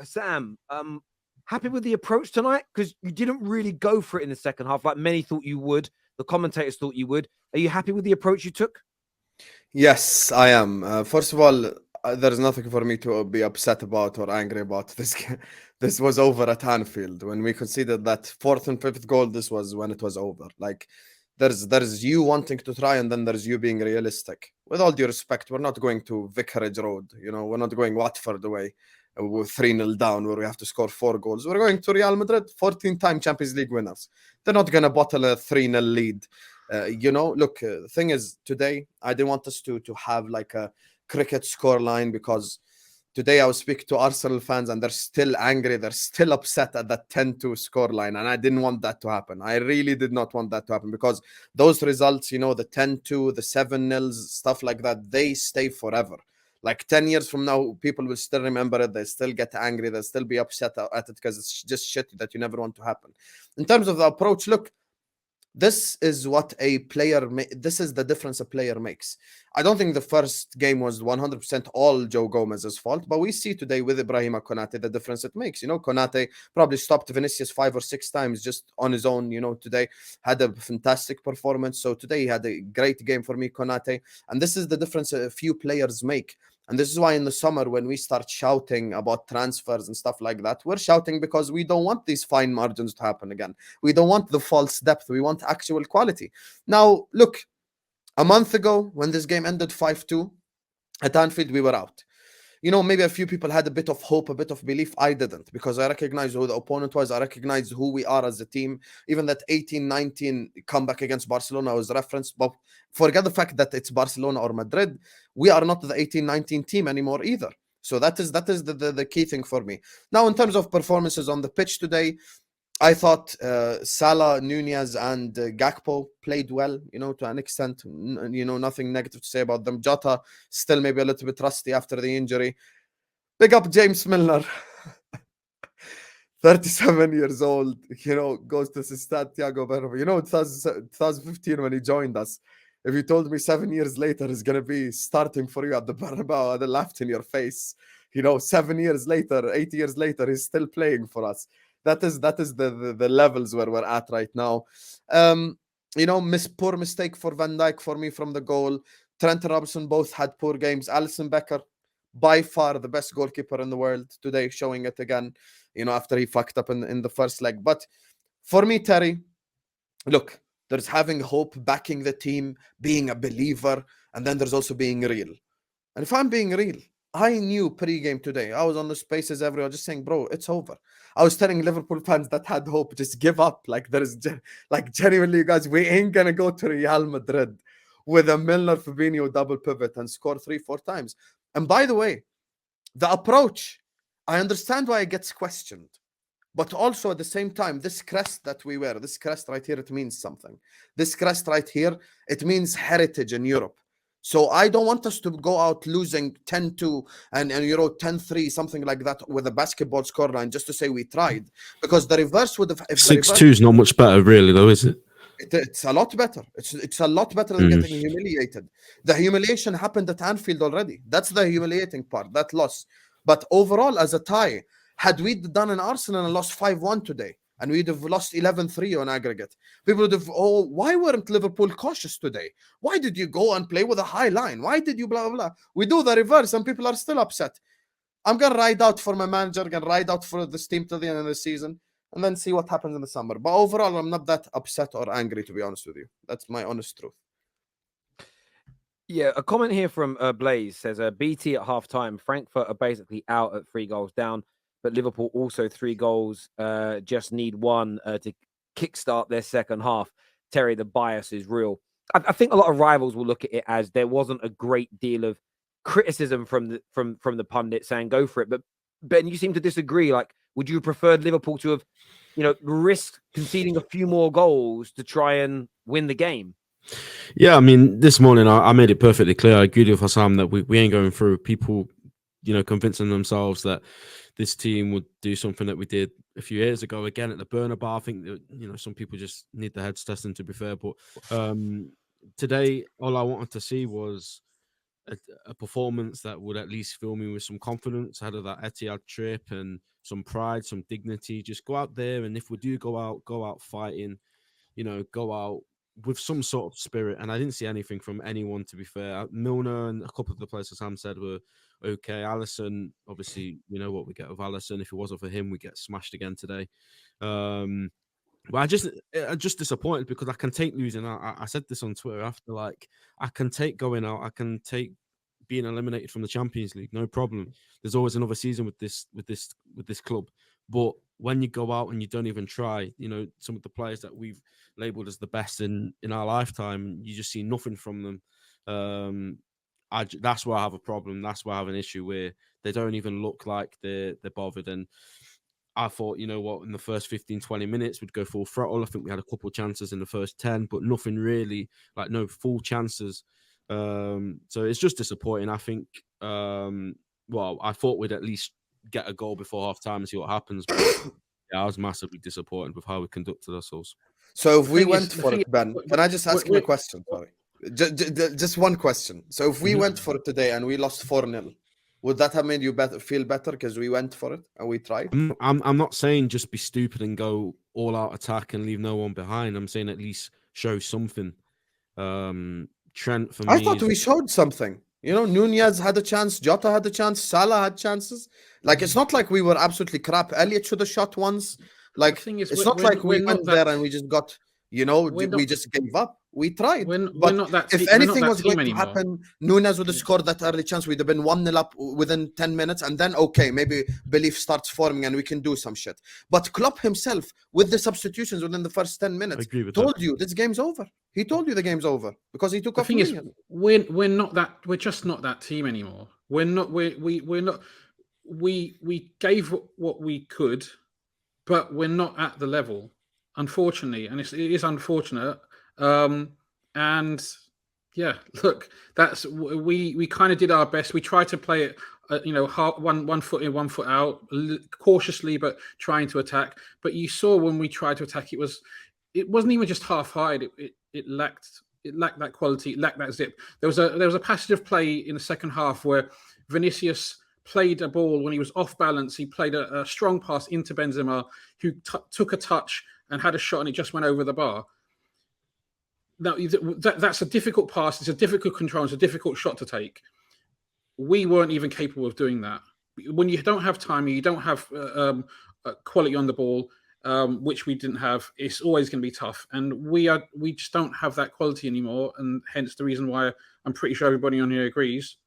Sam, happy with the approach tonight? Because you didn't really go for it in the second half like many thought you would. The commentators thought you would. Are you happy with the approach you took? Yes, I am. First of all, there's nothing for me to be upset about or angry about. This was over at Anfield when we conceded that fourth and fifth goal. This was when it was over. Like, there's you wanting to try, and then there's you being realistic. With all due respect, we're not going to Vicarage Road. We're not going Watford away. We're 3-0 down where we have to score 4 goals. We're going to Real Madrid, 14-time Champions League winners. They're not going to bottle a 3-0 lead. Look, the thing is, today, I didn't want us to have like a cricket scoreline because today I was speaking to Arsenal fans and they're still angry. They're still upset at that 10-2 scoreline. And I didn't want that to happen. I really did not want that to happen because those results, the 10-2, the 7-0s, stuff like that, they stay forever. Like 10 years from now, people will still remember it. They still get angry. They'll still be upset at it because it's just shit that you never want to happen. In terms of the approach, look, this is what a player this is the difference a player makes. I don't think the first game was 100% all Joe Gomez's fault, but we see today with Ibrahima Konate the difference it makes. Konate probably stopped Vinicius 5 or 6 times just on his own. Today had a fantastic performance. So today he had a great game for me, Konate, and this is the difference a few players make. And this is why in the summer, when we start shouting about transfers and stuff like that, we're shouting because we don't want these fine margins to happen again. We don't want the false depth. We want actual quality. Now, look, a month ago, when this game ended 5-2 at Anfield, we were out. Maybe a few people had a bit of hope, a bit of belief. I didn't, because I recognized who the opponent was. I recognized who we are as a team. Even that 18-19 comeback against Barcelona was referenced. But forget the fact that it's Barcelona or Madrid. We are not the 18-19 team anymore either. So that is the key thing for me. Now, in terms of performances on the pitch today, I thought Salah, Nunez, and Gakpo played well, to an extent. Nothing negative to say about them. Jota, still maybe a little bit rusty after the injury. Big up James Milner. 37 years old, goes to Santiago Bernabeu. 2015 when he joined us. If you told me 7 years later he's going to be starting for you at the Bernabeu, I'd have laughed in your face. 7 years later, 8 years later, he's still playing for us. That is the levels where we're at right now. Poor mistake for Van Dijk for me from the goal. Trent and Robinson both had poor games. Alisson Becker, by far the best goalkeeper in the world today, showing it again, after he fucked up in the first leg. But for me, Terry, look, there's having hope, backing the team, being a believer, and then there's also being real. And if I'm being real, I knew pre-game today, I was on the spaces everywhere just saying, bro, it's over. I was telling Liverpool fans that had hope, just give up. Like, genuinely, you guys, we ain't going to go to Real Madrid with a Milner Fabinho double pivot and score 3-4 times. And by the way, the approach, I understand why it gets questioned. But also at the same time, this crest that we wear, this crest right here, it means something. This crest right here, it means heritage in Europe. So I don't want us to go out losing 10-2 and 10-3, something like that, with a basketball scoreline just to say we tried. Because the reverse would have... 6-2 is not much better, really, though, is it? It's a lot better. It's a lot better than getting humiliated. The humiliation happened at Anfield already. That's the humiliating part, that loss. But overall, as a tie, had we done an Arsenal and lost 5-1 today, and we'd have lost 11-3 on aggregate, people would have, why weren't Liverpool cautious today? Why did you go and play with a high line? Why did you blah, blah, blah? We do the reverse, and people are still upset. I'm going to ride out for my manager, going to ride out for this team till the end of the season, and then see what happens in the summer. But overall, I'm not that upset or angry, to be honest with you. That's my honest truth. Yeah, a comment here from Blaze says, BT at half-time, Frankfurt are basically out at 3 goals down, but Liverpool also 3 goals, just need one to kickstart their second half. Terry, the bias is real. I think a lot of rivals will look at it as there wasn't a great deal of criticism from the pundit saying go for it. But Ben, you seem to disagree. Like, would you have preferred Liverpool to have, risked conceding a few more goals to try and win the game? Yeah, I mean, this morning I made it perfectly clear. I agreed with Hassam that we ain't going through. People, convincing themselves that this team would do something that we did a few years ago again at the Bernabeu. I think that, some people just need their heads testing, to be fair. But today, all I wanted to see was a performance that would at least fill me with some confidence ahead of that Etihad trip and some pride, some dignity. Just go out there, and if we do go out fighting, go out with some sort of spirit. And I didn't see anything from anyone, to be fair. Milner and a couple of the players, as Sam said, were okay. Alisson, obviously, you know what we get with Alisson. If it wasn't for him, we get smashed again today. But I'm just disappointed because I can take losing. I said this on Twitter after, like, I can take going out. I can take being eliminated from the Champions League, no problem. There's always another season with this club. But when you go out and you don't even try, some of the players that we've labelled as the best in our lifetime, you just see nothing from them. That's where I have a problem. That's where I have an issue, where they don't even look like they're bothered. And I thought, in the first 15, 20 minutes, we'd go full throttle. I think we had a couple of chances in the first 10, but nothing really, like no full chances. So it's just disappointing. I think, I thought we'd at least get a goal before half time and see what happens. But yeah, I was massively disappointed with how we conducted ourselves. So if we went for it, Ben, can I just ask him a question? Sorry. Just one question. So if we went for it today and we lost 4-0, would that have made you feel better because we went for it and we tried? I'm not saying just be stupid and go all out attack and leave no one behind. I'm saying at least show something. Trent, for me, I thought we showed something. Nunez had a chance, Jota had a chance, Salah had chances. Like, it's not like we were absolutely crap. Elliot should have shot once. Like, it's not like we went there and we just got, we just gave up. We tried. But if anything was going to happen, Nunez would have scored that early chance. We'd have been 1-0 up within 10 minutes. And then, okay, maybe belief starts forming and we can do some shit. But Klopp himself, with the substitutions within the first 10 minutes, told you this game's over. He told you the game's over because he took off. The thing is, we're not that. We're just not that team anymore. We're not. We're not. We gave what we could, but we're not at the level, unfortunately, and it is unfortunate. And yeah, look, that's we kind of did our best. We tried to play it, one foot in, 1 foot out, cautiously, but trying to attack. But you saw when we tried to attack, it wasn't even just half-eyed. It lacked that quality, it lacked that zip. There was a passage of play in the second half where Vinicius played a ball when he was off balance. He played a strong pass into Benzema, who took a touch and had a shot, and it just went over the bar. Now, that's a difficult pass. It's a difficult control. It's a difficult shot to take. We weren't even capable of doing that. When you don't have time, you don't have quality on the ball, which we didn't have. It's always going to be tough, and we just don't have that quality anymore. And hence the reason why I'm pretty sure everybody on here agrees.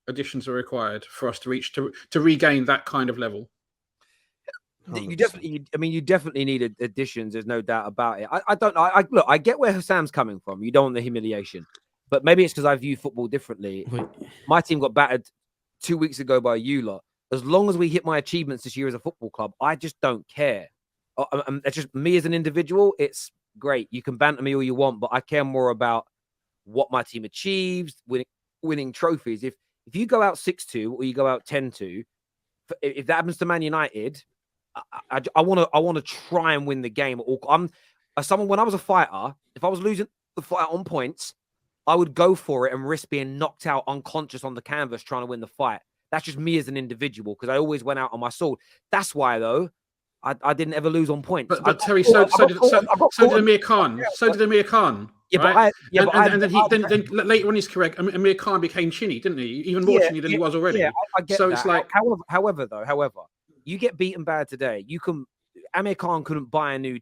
Additions are required for us to regain that kind of level. You definitely need additions. There's no doubt about it. I get where Sam's coming from. You don't want the humiliation, but maybe it's because I view football differently. My team got battered 2 weeks ago by you lot. As long as we hit my achievements this year as a football club, I just don't care. It's just me as an individual. It's great. You can banter me all you want, but I care more about what my team achieves, winning trophies. If you go out 6-2 or you go out 10-2, if that happens to Man United, I want to try and win the game. When I was a fighter, if I was losing the fight on points, I would go for it and risk being knocked out unconscious on the canvas trying to win the fight. That's just me as an individual because I always went out on my sword. That's why, though, I didn't ever lose on points. But Terry, so did Amir Khan. So did Amir Khan. Yeah, right? Then later on, he's correct. Amir Khan became chinny, didn't he? Even more chinny than he was already. Yeah, I get so that. It's like, however, you get beaten bad today. Amir Khan couldn't buy a new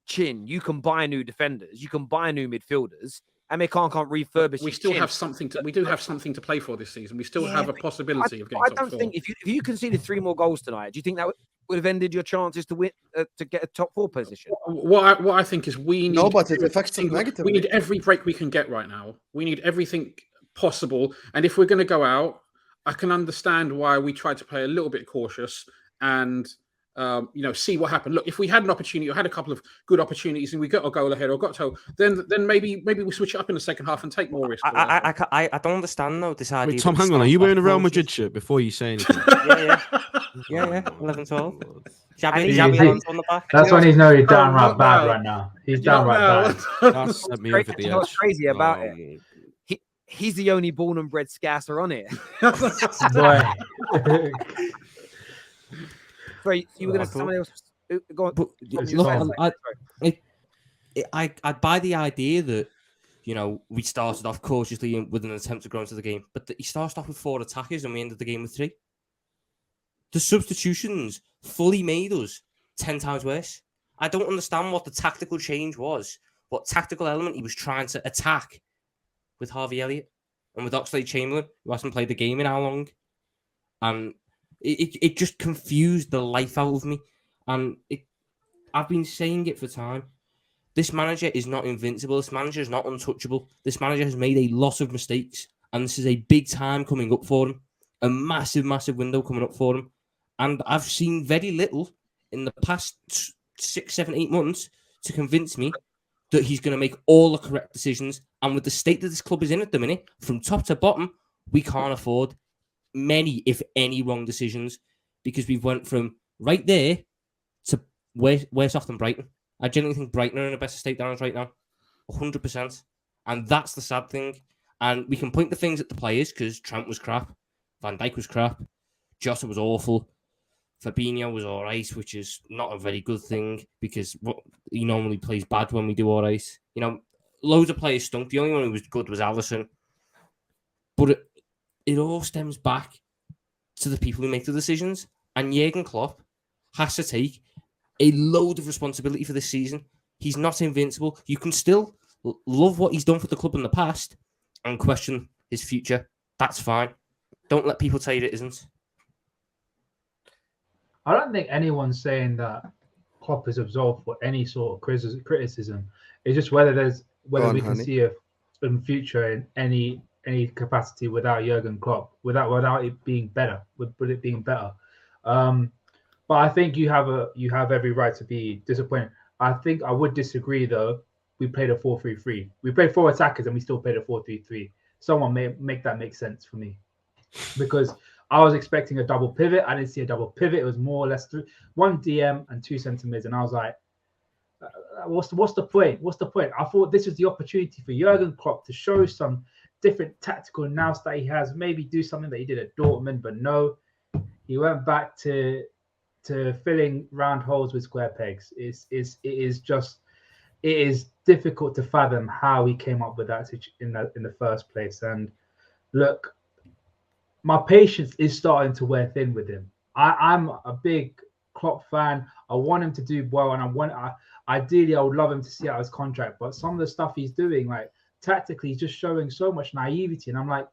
chin. You can buy new defenders. You can buy new midfielders. Amir Khan can't refurbish. We still have something to. We do have something to play for this season. We still have a possibility of getting. I don't think if you conceded 3 more goals tonight, do you think that would have ended your chances to win to get a top 4 position? What I think is we need. No, but it affects them negatively. We need every break we can get right now. We need everything possible. And if we're going to go out, I can understand why we tried to play a little bit cautious and see what happened. Look, if we had an opportunity or had a couple of good opportunities and we got a goal ahead or got to, then maybe we switch it up in the second half and take more risk. I don't understand though this idea. Wait, Tom, hang on. Are you wearing a Real Madrid shirt before you say anything? yeah. 11-12. That's when he's know he's downright bad right now. He's downright bad. What's crazy about it? he's the only born and bred scasser on it. Boy. Sorry, you were going to someone else. Go on. But It's look, fine. I buy the idea that, you know, we started off cautiously with an attempt to grow into the game, but he started off with 4 attackers and we ended the game with 3. The substitutions fully made us 10 times worse. I don't understand what the tactical change was, what tactical element he was trying to attack with Harvey Elliott and with Oxlade-Chamberlain, who hasn't played the game in how long. And it just confused the life out of me. And I've been saying it for time. This manager is not invincible. This manager is not untouchable. This manager has made a lot of mistakes. And this is a big time coming up for him. A massive, massive window coming up for him. And I've seen very little in the past 6, 7, 8 months to convince me that he's going to make all the correct decisions. And with the state that this club is in at the minute, from top to bottom, we can't afford many, if any, wrong decisions, because we've went from right there to worse off than Brighton. I genuinely think Brighton are in a better state than us right now. 100%. And that's the sad thing. And we can point the things at the players, because Trent was crap. Van Dijk was crap. Jota was awful. Fabinho was all right, which is not a very good thing, because he normally plays bad when we do all right. You know, loads of players stunk. The only one who was good was Alisson. But it all stems back to the people who make the decisions. And Jurgen Klopp has to take a load of responsibility for this season. He's not invincible. You can still love what he's done for the club in the past and question his future. That's fine. Don't let people tell you it isn't. I don't think anyone's saying that Klopp is absolved for any sort of criticism. It's just whether we can see a future in any capacity without Jurgen Klopp, without it being better, with it being better. But I think you have every right to be disappointed. I think I would disagree though. We played a 4-3-3. We played 4 attackers and we still played a 4-3-3. Someone may make that make sense for me, because I was expecting a double pivot. I didn't see a double pivot. It was more or less 1 DM and 2 centre mids, and I was like, what's the point? What's the point? I thought this was the opportunity for Jurgen Klopp to show some different tactical nous that he has, maybe do something that he did at Dortmund, but no, he went back to filling round holes with square pegs. It is difficult to fathom how he came up with that in the first place. And look, my patience is starting to wear thin with him. I'm a big Klopp fan. I want him to do well, and ideally I would love him to see out his contract. But some of the stuff he's doing, like tactically, he's just showing so much naivety, and I'm like,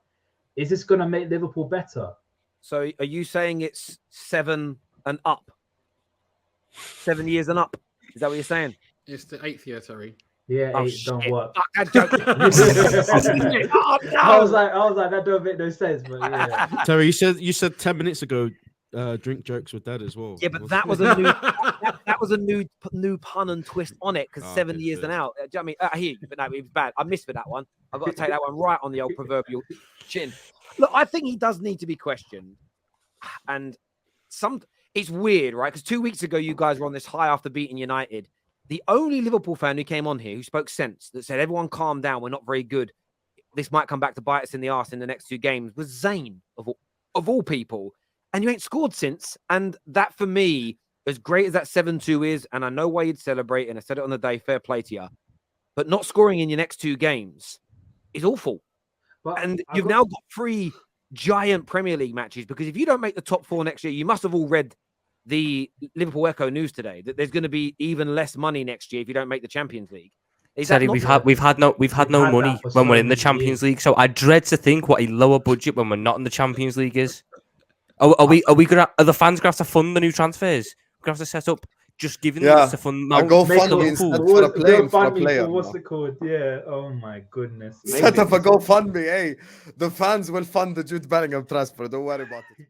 is this going to make Liverpool better? So, are you saying it's 7 and up? 7 years and up? Is that what you're saying? It's the 8th year, Terry. Yeah, Oh, 8 don't shit. work. Fuck that joke. Oh, no. I was like, that don't make no sense. But yeah, Terry, you said 10 minutes ago, drink jokes with Dad as well. Yeah, but that was a new that was a new pun and twist on it, because 7 okay, years fair. and out. Do you know what I mean? I hear you, but no, it was bad. I missed for that one. I've got to take that one right on the old proverbial chin. Look, I think he does need to be questioned, and it's weird, right? Because 2 weeks ago, you guys were on this high after beating United. The only Liverpool fan who came on here who spoke sense, that said, everyone calm down, we're not very good, this might come back to bite us in the arse in the next 2 games, was Zayn, of all people. And you ain't scored since. And that, for me, as great as that 7-2 is, and I know why you'd celebrate, and I said it on the day, fair play to you, but not scoring in your next 2 games is awful. but And you've now got 3 giant Premier League matches, because if you don't make the top 4 next year, you must have all read the Liverpool Echo news today that there's going to be even less money next year if you don't make the Champions League. Sadly, we've had no money when we're in the Champions League, so I dread to think what a lower budget when we're not in the Champions League is. Are the fans gonna have to fund the new transfers? We're gonna have to set up just giving them to fund. GoFundMe instead for a player. What's it called? Yeah. Oh my goodness. Set up a GoFundMe. Hey, the fans will fund the Jude Bellingham transfer. Don't worry about it.